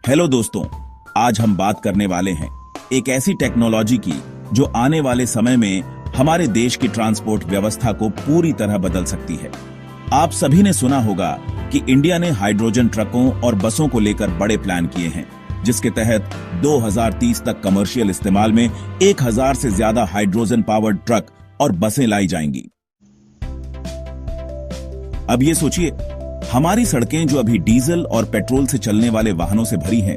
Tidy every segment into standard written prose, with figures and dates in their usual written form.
Hello दोस्तों, आज हम बात करने वाले हैं एक ऐसी टेक्नोलॉजी की जो आने वाले समय में हमारे देश की ट्रांसपोर्ट व्यवस्था को पूरी तरह बदल सकती है। आप सभी ने सुना होगा कि इंडिया ने हाइड्रोजन ट्रकों और बसों को लेकर बड़े प्लान किए हैं, जिसके तहत 2030 तक कमर्शियल इस्तेमाल में 1000 से ज्यादा हाइड्रोजन पावर्ड ट्रक और बसें लाई जाएंगी। अब ये सोचिए, हमारी सड़कें जो अभी डीजल और पेट्रोल से चलने वाले वाहनों से भरी हैं,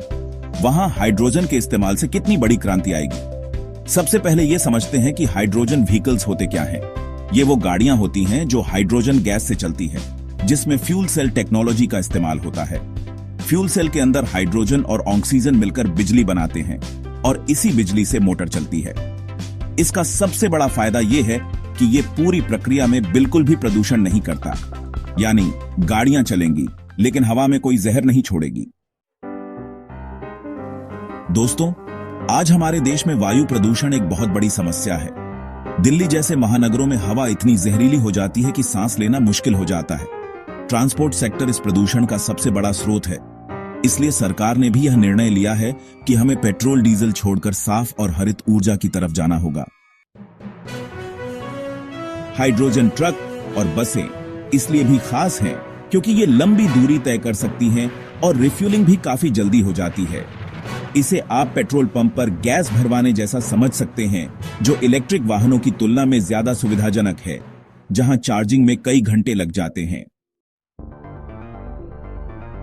वहां हाइड्रोजन के इस्तेमाल से कितनी बड़ी क्रांति आएगी। सबसे पहले यह समझते हैं कि हाइड्रोजन व्हीकल्स होते क्या हैं। ये वो गाड़ियां होती हैं जो हाइड्रोजन गैस से चलती हैं, जिसमें फ्यूल सेल टेक्नोलॉजी का इस्तेमाल होता है। फ्यूल सेल के अंदर हाइड्रोजन और ऑक्सीजन मिलकर बिजली बनाते हैं और इसी बिजली से मोटर चलती है। इसका सबसे बड़ा फायदा यह है कि यह पूरी प्रक्रिया में बिल्कुल भी प्रदूषण नहीं करता, यानी गाड़ियां चलेंगी लेकिन हवा में कोई जहर नहीं छोड़ेगी। दोस्तों, आज हमारे देश में वायु प्रदूषण एक बहुत बड़ी समस्या है। दिल्ली जैसे महानगरों में हवा इतनी जहरीली हो जाती है कि सांस लेना मुश्किल हो जाता है। ट्रांसपोर्ट सेक्टर इस प्रदूषण का सबसे बड़ा स्रोत है। इसलिए सरकार ने भी यह निर्णय लिया है कि हमें पेट्रोल डीजल छोड़कर साफ और हरित ऊर्जा की तरफ जाना होगा। हाइड्रोजन ट्रक और बसें इसलिए भी खास हैं क्योंकि ये लंबी दूरी तय कर सकती हैं और रिफ्यूलिंग भी काफी जल्दी हो जाती है। इसे आप पेट्रोल पंप पर गैस भरवाने जैसा समझ सकते हैं, जो इलेक्ट्रिक वाहनों की तुलना में ज्यादा सुविधाजनक है, जहां चार्जिंग में कई घंटे लग जाते हैं।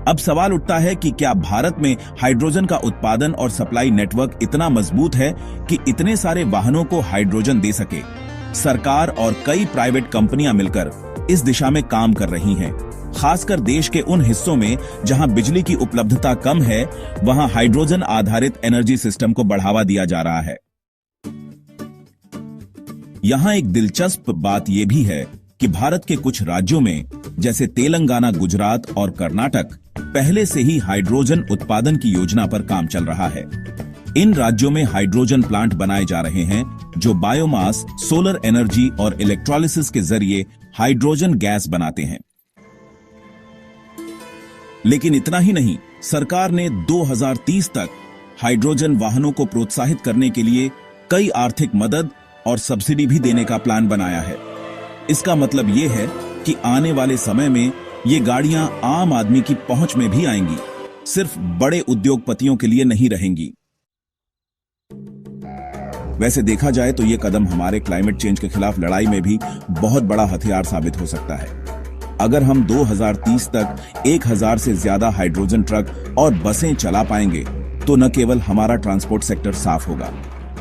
अब सवाल उठता है कि क्या भारत में हाइड्रोजन का उत्पादन और सप्लाई नेटवर्क इतना मजबूत है कि इतने सारे वाहनों को हाइड्रोजन दे सके। सरकार और कई प्राइवेट कंपनियां मिलकर इस दिशा में काम कर रही हैं। खासकर देश के उन हिस्सों में जहां बिजली की उपलब्धता कम है, वहां हाइड्रोजन आधारित एनर्जी सिस्टम को बढ़ावा दिया जा रहा है। यहां एक दिलचस्प बात यह भी है कि भारत के कुछ राज्यों में जैसे तेलंगाना, गुजरात और कर्नाटक पहले से ही हाइड्रोजन उत्पादन की योजना पर काम चल रहा है। इन राज्यों में हाइड्रोजन प्लांट बनाए जा रहे हैं जो बायोमास, सोलर एनर्जी और इलेक्ट्रोलिसिस के जरिए हाइड्रोजन गैस बनाते हैं। लेकिन इतना ही नहीं, सरकार ने 2030 तक हाइड्रोजन वाहनों को प्रोत्साहित करने के लिए कई आर्थिक मदद और सब्सिडी भी देने का प्लान बनाया है। इसका मतलब यह है कि आने वाले समय में ये गाड़ियां आम आदमी की पहुंच में भी आएंगी, सिर्फ बड़े उद्योगपतियों के लिए नहीं रहेंगी। वैसे देखा जाए तो ये कदम हमारे क्लाइमेट चेंज के खिलाफ लड़ाई में भी बहुत बड़ा हथियार साबित हो सकता है। अगर हम 2030 तक 1000 से ज्यादा हाइड्रोजन ट्रक और बसें चला पाएंगे तो न केवल हमारा ट्रांसपोर्ट सेक्टर साफ होगा,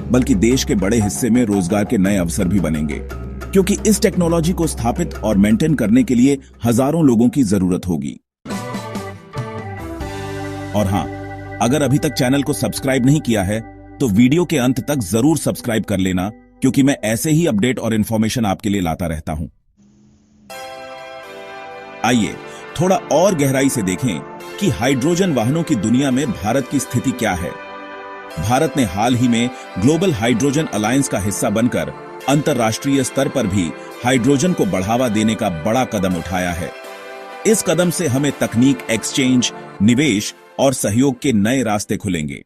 बल्कि देश के बड़े हिस्से में रोजगार के नए अवसर भी बनेंगे, क्योंकि इस टेक्नोलॉजी को स्थापित और मेंटेन करने के लिए हजारों लोगों की जरूरत होगी। और हां, अगर अभी तक चैनल को सब्सक्राइब नहीं किया है तो वीडियो के अंत तक जरूर सब्सक्राइब कर लेना, क्योंकि मैं ऐसे ही अपडेट और इंफॉर्मेशन आपके लिए लाता रहता हूं। आइए थोड़ा और गहराई से देखें कि हाइड्रोजन वाहनों की दुनिया में भारत की स्थिति क्या है। भारत ने हाल ही में ग्लोबल हाइड्रोजन अलायंस का हिस्सा बनकर अंतर्राष्ट्रीय स्तर पर भी हाइड्रोजन को बढ़ावा देने का बड़ा कदम उठाया है। इस कदम से हमें तकनीक एक्सचेंज, निवेश और सहयोग के नए रास्ते खुलेंगे।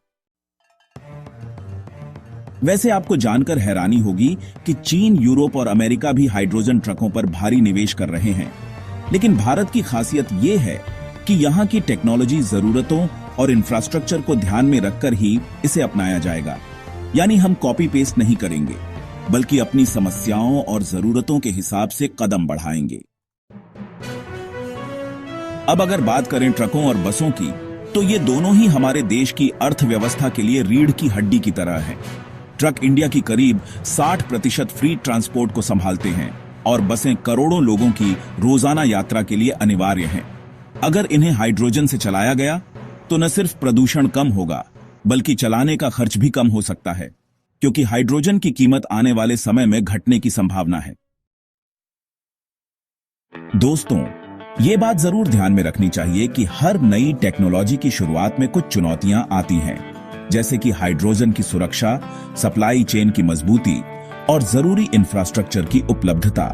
वैसे आपको जानकर हैरानी होगी कि चीन, यूरोप और अमेरिका भी हाइड्रोजन ट्रकों पर भारी निवेश कर रहे हैं। लेकिन भारत की खासियत यह है कि यहां की टेक्नोलॉजी जरूरतों और इंफ्रास्ट्रक्चर को ध्यान में रखकर ही इसे अपनाया जाएगा। यानी हम कॉपी पेस्ट नहीं करेंगे, बल्कि अपनी समस्याओं और जरूरतों के हिसाब से कदम बढ़ाएंगे। अब अगर बात करें ट्रकों और बसों की, तो ये दोनों ही हमारे देश की अर्थव्यवस्था के लिए रीढ़ की हड्डी की तरह है। ट्रक इंडिया की करीब 60% फ्री ट्रांसपोर्ट को संभालते हैं और बसें करोड़ों लोगों की रोजाना यात्रा के लिए अनिवार्य हैं। अगर इन्हें हाइड्रोजन से चलाया गया तो न सिर्फ प्रदूषण कम होगा, बल्कि चलाने का खर्च भी कम हो सकता है, क्योंकि हाइड्रोजन की कीमत आने वाले समय में घटने की संभावना है। दोस्तों, ये बात जरूर ध्यान में रखनी चाहिए कि हर नई टेक्नोलॉजी की शुरुआत में कुछ चुनौतियां आती हैं, जैसे कि हाइड्रोजन की सुरक्षा, सप्लाई चेन की मजबूती और जरूरी इंफ्रास्ट्रक्चर की उपलब्धता।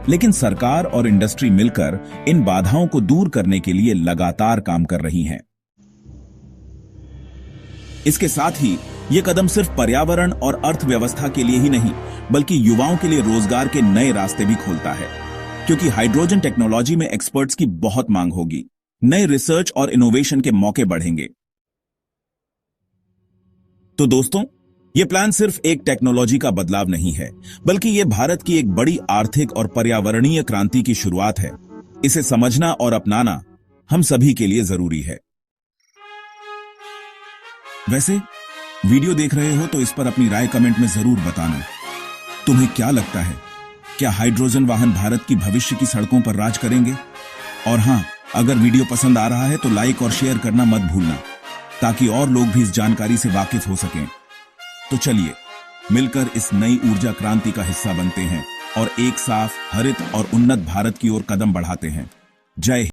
लेकिन सरकार और इंडस्ट्री मिलकर इन बाधाओं को दूर करने के लिए लगातार काम कर रही हैं। इसके साथ ही ये कदम सिर्फ पर्यावरण और अर्थव्यवस्था के लिए ही नहीं, बल्कि युवाओं के लिए रोजगार के नए रास्ते भी खोलता है, क्योंकि हाइड्रोजन टेक्नोलॉजी में एक्सपर्ट्स की बहुत मांग होगी। नए रिसर्च और इनोवेशन के मौके बढ़ेंगे। तो दोस्तों, ये प्लान सिर्फ एक टेक्नोलॉजी का बदलाव नहीं है, बल्कि ये भारत की एक बड़ी आर्थिक और पर्यावरणीय क्रांति की शुरुआत है। इसे समझना और अपनाना हम सभी के लिए जरूरी है। वैसे वीडियो देख रहे हो तो इस पर अपनी राय कमेंट में जरूर बताना। तुम्हें क्या लगता है, क्या हाइड्रोजन वाहन भारत की भविष्य की सड़कों पर राज करेंगे? और हां, अगर वीडियो पसंद आ रहा है तो लाइक और शेयर करना मत भूलना, ताकि और लोग भी इस जानकारी से वाकिफ हो सकें। तो चलिए मिलकर इस नई ऊर्जा क्रांति का हिस्सा बनते हैं और एक साफ, हरित और उन्नत भारत की ओर कदम बढ़ाते हैं। जय हिंद।